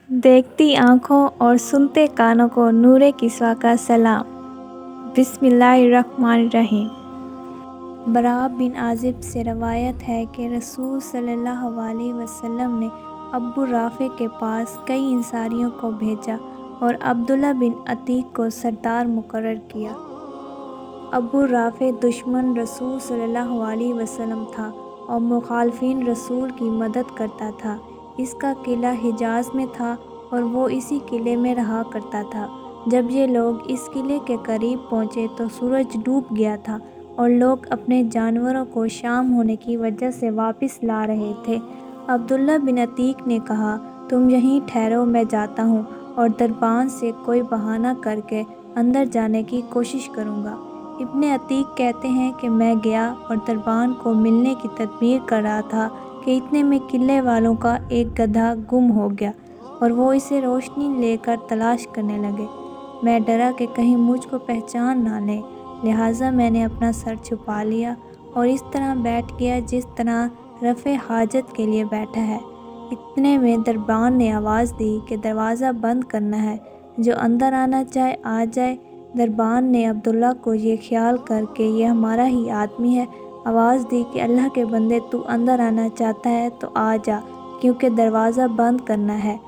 देखती आँखों और सुनते कानों को नूरे किस्वा का सलाम। बिस्मिल्लाहिर्रहमानिर्रहीम। बरा बिन आज़िब से रवायत है कि रसूल सल्लल्लाहु अलैहि वसल्लम ने अब्बू राफ़े के पास कई इंसारियों को भेजा और अब्दुल्ला बिन अतीक को सरदार मुकर्रर किया। अब्बू राफ़े दुश्मन रसूल सल्लल्लाहु अलैहि वसल्लम था और मुखालफिन रसूल की मदद करता था। इसका किला हिजाज़ में था और वो इसी किले में रहा करता था। जब ये लोग इस किले के करीब पहुँचे तो सूरज डूब गया था और लोग अपने जानवरों को शाम होने की वजह से वापस ला रहे थे। अब्दुल्ला बिन अतीक ने कहा, तुम यहीं ठहरो, मैं जाता हूँ और दरबान से कोई बहाना करके अंदर जाने की कोशिश करूँगा। इब्ने अतीक कहते हैं कि मैं गया और दरबान को मिलने की तदबीर कर रहा था कि इतने में किले वालों का एक गधा गुम हो गया और वो इसे रोशनी लेकर तलाश करने लगे। मैं डरा कि कहीं मुझको पहचान ना ले, लिहाजा मैंने अपना सर छुपा लिया और इस तरह बैठ गया जिस तरह रफ़े हाजत के लिए बैठा है। इतने में दरबान ने आवाज़ दी कि दरवाज़ा बंद करना है, जो अंदर आना चाहे आ जाए। दरबान ने अब्दुल्ला को ये ख्याल करके ये हमारा ही आदमी है, आवाज़ दी कि अल्लाह के बंदे, तू अंदर आना चाहता है तो आ जा, क्योंकि दरवाज़ा बंद करना है।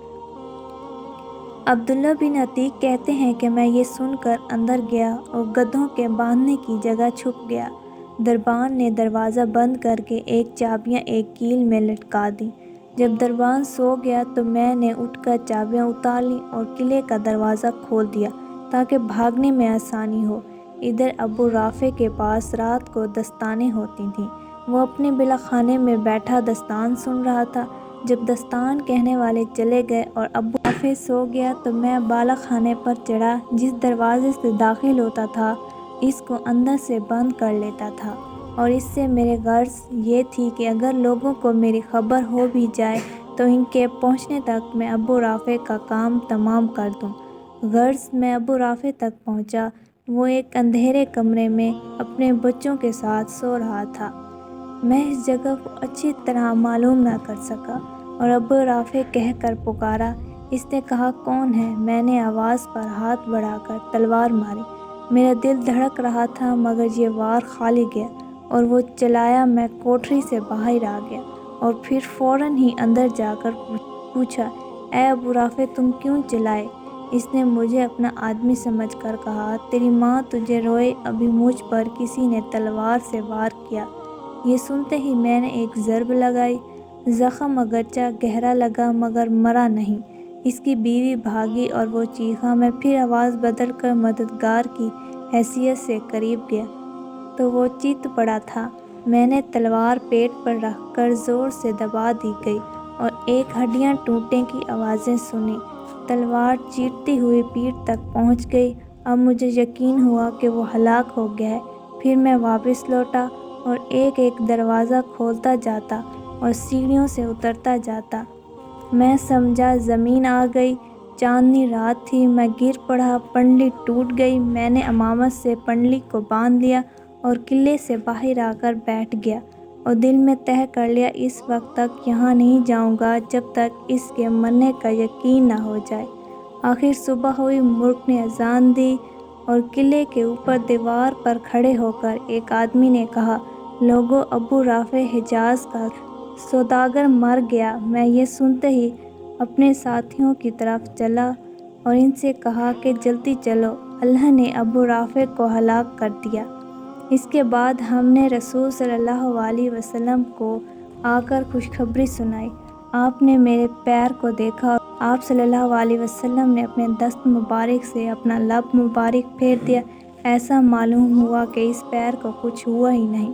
अब्दुल्ला बिन अतीक कहते हैं कि मैं ये सुनकर अंदर गया और गधों के बांधने की जगह छुप गया। दरबान ने दरवाज़ा बंद करके एक चाबियाँ एक कील में लटका दी। जब दरबान सो गया तो मैंने उठकर चाबियाँ उतार ली और किले का दरवाज़ा खोल दिया ताकि भागने में आसानी हो। इधर अबू राफ़े के पास रात को दस्तानें होती थीं। वो अपने बिला खाने में बैठा दस्तान सुन रहा था। जब दस्तान कहने वाले चले गए और अबू राफ़े सो गया तो मैं बाला खाने पर चढ़ा, जिस दरवाजे से दाखिल होता था इसको अंदर से बंद कर लेता था और इससे मेरे गर्ज ये थी कि अगर लोगों को मेरी खबर हो भी जाए तो इनके पहुंचने तक मैं अबू राफ़े का काम तमाम कर दूं। गर्ज मैं अबू राफ़े तक पहुंचा। वो एक अंधेरे कमरे में अपने बच्चों के साथ सो रहा था। मैं इस जगह को अच्छी तरह मालूम ना कर सका और अबू राफ़े कह कर पुकारा। इसने कहा, कौन है? मैंने आवाज़ पर हाथ बढ़ाकर तलवार मारी। मेरा दिल धड़क रहा था मगर ये वार खाली गया और वो चलाया। मैं कोठरी से बाहर आ गया और फिर फ़ौरन ही अंदर जाकर पूछा, ऐ अबू राफ़े, तुम क्यों चलाए? इसने मुझे अपना आदमी समझकर कहा, तेरी माँ तुझे रोए, अभी मुझ पर किसी ने तलवार से वार किया। ये सुनते ही मैंने एक ज़रब लगाई। ज़ख़म अगरचा गहरा लगा मगर मरा नहीं। इसकी बीवी भागी और वो चीखा। मैं फिर आवाज़ बदल कर मददगार की हैसियत से करीब गया तो वो चित पड़ा था। मैंने तलवार पेट पर रख कर ज़ोर से दबा दी गई और एक हड्डियाँ टूटने की आवाज़ें सुनी। तलवार चीरती हुई पीठ तक पहुंच गई। अब मुझे यकीन हुआ कि वो हलाक हो गया है। फिर मैं वापस लौटा और एक एक दरवाज़ा खोलता जाता और सीढ़ियों से उतरता जाता। मैं समझा ज़मीन आ गई। चांदनी रात थी। मैं गिर पड़ा, पंडली टूट गई। मैंने अमामत से पंडली को बांध लिया और किले से बाहर आकर बैठ गया और दिल में तय कर लिया, इस वक्त तक यहाँ नहीं जाऊँगा जब तक इसके मरने का यकीन ना हो जाए। आखिर सुबह हुई। मुल्क ने अजान दी और किले के ऊपर दीवार पर खड़े होकर एक आदमी ने कहा, लोगों, अबू राफ़े हिजाज़ का सौदागर मर गया। मैं ये सुनते ही अपने साथियों की तरफ चला और इनसे कहा कि जल्दी चलो, अल्लाह ने अबू राफ़े को हलाक कर दिया। इसके बाद हमने रसूल सल्लल्लाहु अलैहि वसल्लम को आकर खुशखबरी सुनाई। आपने मेरे पैर को देखा और आप सल्लल्लाहु अलैहि वसल्लम ने अपने दस्त मुबारक से अपना लब मुबारक फेर दिया। ऐसा मालूम हुआ कि इस पैर को कुछ हुआ ही नहीं।